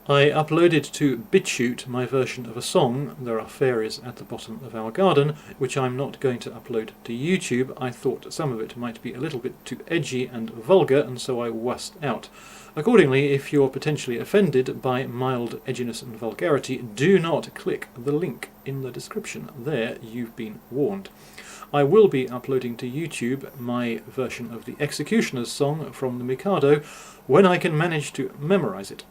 I uploaded to BitChute my version of a song, There Are Fairies at the Bottom of Our Garden, which I'm not going to upload to YouTube. I thought some of it might be a little bit too edgy and vulgar, and so I wussed out. Accordingly, if you're potentially offended by mild edginess and vulgarity, do not click the link in the description. There, you've been warned. I will be uploading to YouTube my version of the Executioner's song from the Mikado when I can manage to memorize it.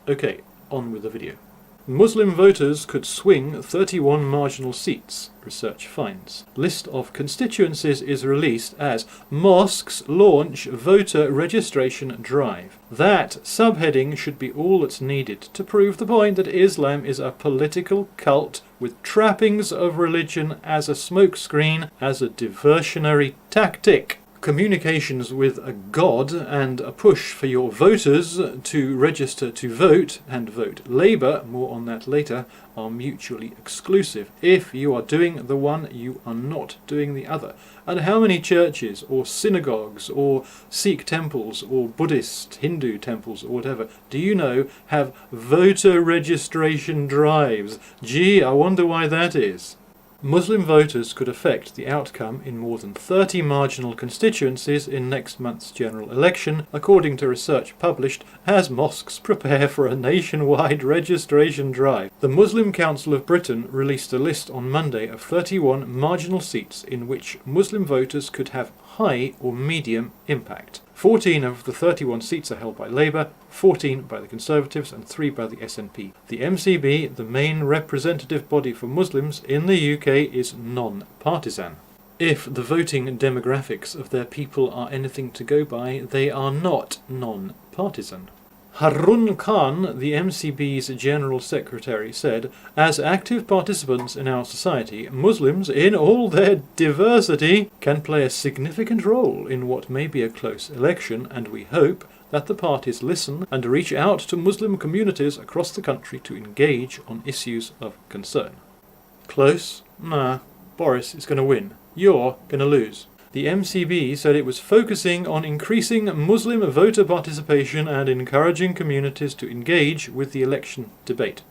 Okay, on with the video. Muslim voters could swing 31 marginal seats, research finds. List of constituencies is released as Mosques launch voter registration drive. That subheading should be all that's needed to prove the point that Islam is a political cult with trappings of religion as a smokescreen, as a diversionary tactic. Communications with a god and a push for your voters to register to vote and vote Labour, more on that later, are mutually exclusive. If you are doing the one, you are not doing the other. And how many churches or synagogues or Sikh temples or Buddhist, Hindu temples or whatever do you know have voter registration drives? Gee, I wonder why that is. Muslim voters could affect the outcome in more than 30 marginal constituencies in next month's general election, according to research published as mosques prepare for a nationwide registration drive. The Muslim Council of Britain released a list on Monday of 31 marginal seats in which Muslim voters could have high or medium impact. 14 of the 31 seats are held by Labour, 14 by the Conservatives and 3 by the SNP. The MCB, the main representative body for Muslims in the UK, is non-partisan. If the voting demographics of their people are anything to go by, they are not non-partisan. Harun Khan, the MCB's General Secretary, said, "As active participants in our society, Muslims, in all their diversity, can play a significant role in what may be a close election, and we hope that the parties listen and reach out to Muslim communities across the country to engage on issues of concern." Close? Nah. Boris is going to win. You're going to lose. The MCB said it was focusing on increasing Muslim voter participation and encouraging communities to engage with the election debate.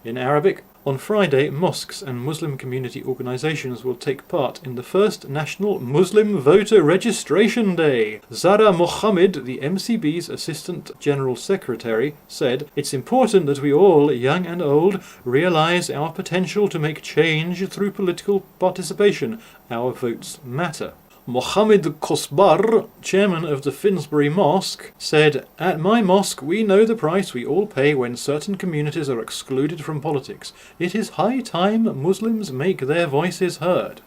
In Arabic, on Friday, mosques and Muslim community organisations will take part in the first National Muslim Voter Registration Day. Zara Mohammed, the MCB's Assistant General Secretary, said, "It's important that we all, young and old, realise our potential to make change through political participation. Our votes matter." Mohammed Kosbar, chairman of the Finsbury Mosque, said, "At my mosque we know the price we all pay when certain communities are excluded from politics. It is high time Muslims make their voices heard.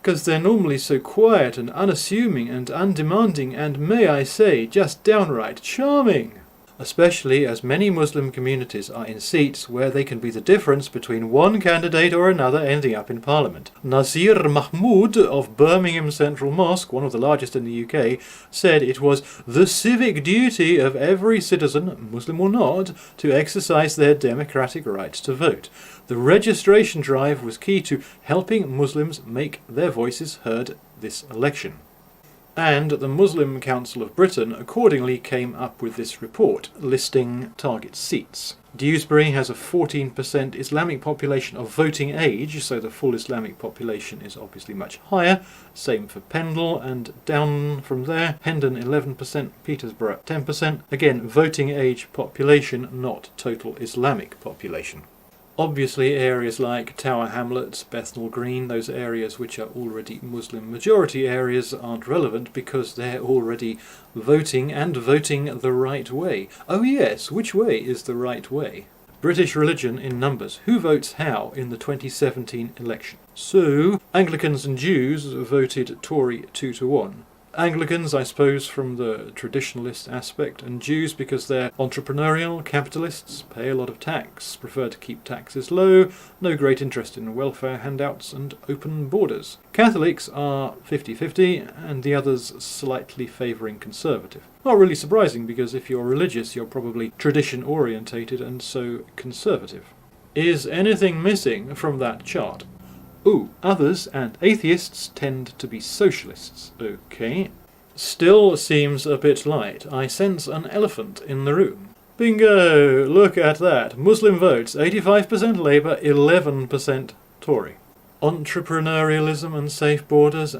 Because they're normally so quiet and unassuming and undemanding and, may I say, just downright charming. Especially as many Muslim communities are in seats where they can be the difference between one candidate or another ending up in Parliament." Nazir Mahmood of Birmingham Central Mosque, one of the largest in the UK, said it was the civic duty of every citizen, Muslim or not, to exercise their democratic right to vote. The registration drive was key to helping Muslims make their voices heard this election. And the Muslim Council of Britain accordingly came up with this report listing target seats. Dewsbury has a 14% Islamic population of voting age, so the full Islamic population is obviously much higher. Same for Pendle, and down from there, Hendon 11%, Peterborough 10%. Again, voting age population, not total Islamic population. Obviously areas like Tower Hamlets, Bethnal Green, those areas which are already Muslim majority areas aren't relevant because they're already voting and voting the right way. Oh yes, which way is the right way? British religion in numbers. Who votes how in the 2017 election? So, Anglicans and Jews voted Tory 2-1. Anglicans, I suppose, from the traditionalist aspect, and Jews because they're entrepreneurial, capitalists, pay a lot of tax, prefer to keep taxes low, no great interest in welfare handouts and open borders. Catholics are 50-50, and the others slightly favouring conservative. Not really surprising, because if you're religious, you're probably tradition-orientated and so conservative. Is anything missing from that chart? Ooh, others and atheists tend to be socialists. Okay. Still seems a bit light. I sense an elephant in the room. Bingo! Look at that. Muslim votes, 85% Labour, 11% Tory. Entrepreneurialism and safe borders,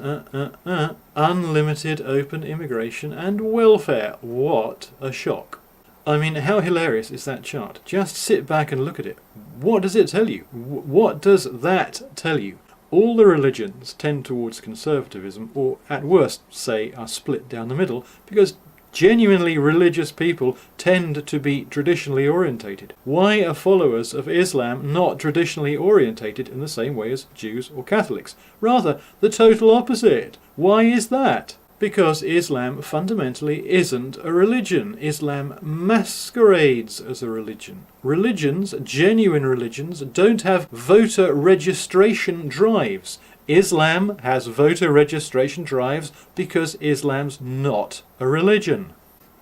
unlimited open immigration and welfare. What a shock. I mean, how hilarious is that chart? Just sit back and look at it. What does it tell you? What does that tell you? All the religions tend towards conservatism, or at worst, say, are split down the middle, because genuinely religious people tend to be traditionally orientated. Why are followers of Islam not traditionally orientated in the same way as Jews or Catholics? Rather, the total opposite. Why is that? Because Islam fundamentally isn't a religion. Islam masquerades as a religion. Religions, genuine religions, don't have voter registration drives. Islam has voter registration drives because Islam's not a religion.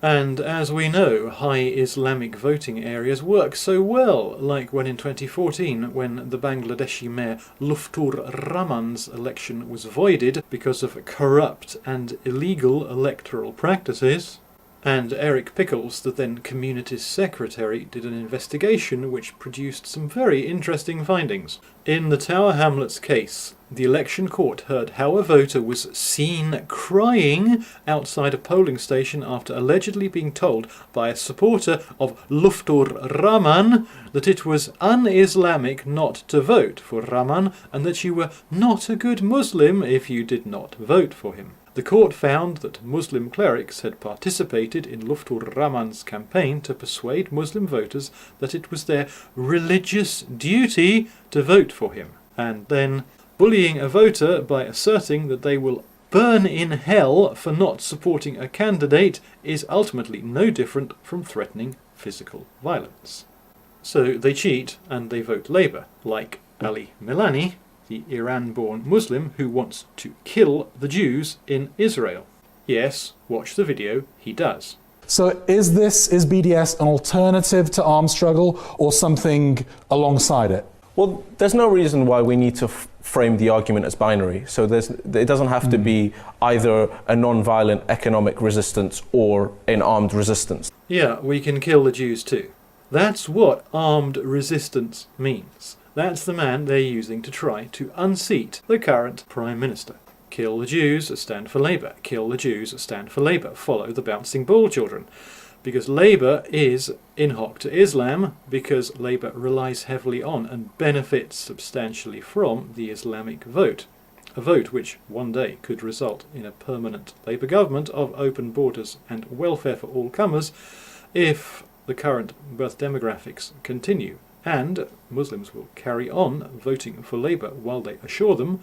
And as we know, high Islamic voting areas work so well, like when in 2014, when the Bangladeshi mayor Luftur Rahman's election was voided because of corrupt and illegal electoral practices. And Eric Pickles, the then community secretary, did an investigation which produced some very interesting findings. In the Tower Hamlets case, the election court heard how a voter was seen crying outside a polling station after allegedly being told by a supporter of Luftur Rahman that it was un-Islamic not to vote for Rahman and that you were not a good Muslim if you did not vote for him. The court found that Muslim clerics had participated in Luftur Rahman's campaign to persuade Muslim voters that it was their religious duty to vote for him, and then bullying a voter by asserting that they will burn in hell for not supporting a candidate is ultimately no different from threatening physical violence. So they cheat and they vote Labour, like Ali Milani, the Iran-born Muslim who wants to kill the Jews in Israel. Yes, watch the video, he does. So is BDS an alternative to armed struggle or something alongside it? Well, there's no reason why we need to frame the argument as binary. So it doesn't have to be either a non-violent economic resistance or an armed resistance. Yeah, we can kill the Jews too. That's what armed resistance means. That's the man they're using to try to unseat the current Prime Minister. Kill the Jews, stand for Labour. Kill the Jews, stand for Labour. Follow the bouncing ball children. Because Labour is in hoc to Islam, because Labour relies heavily on and benefits substantially from the Islamic vote. A vote which one day could result in a permanent Labour government of open borders and welfare for all comers if the current birth demographics continue. And Muslims will carry on voting for Labour while they assure them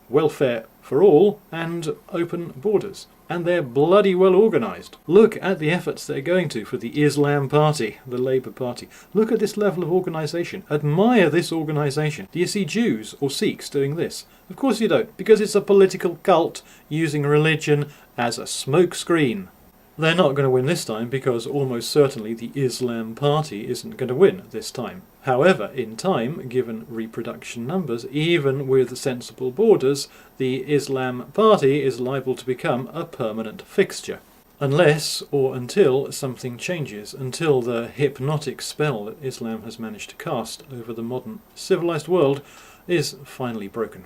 welfare for all and open borders. And they're bloody well organised. Look at the efforts they're going to for the Islam Party, the Labour Party. Look at this level of organisation. Admire this organisation. Do you see Jews or Sikhs doing this? Of course you don't, because it's a political cult using religion as a smokescreen. They're not going to win this time because almost certainly the Islam Party isn't going to win this time. However, in time, given reproduction numbers, even with sensible borders, the Islam Party is liable to become a permanent fixture. Unless or until something changes, until the hypnotic spell that Islam has managed to cast over the modern civilized world is finally broken.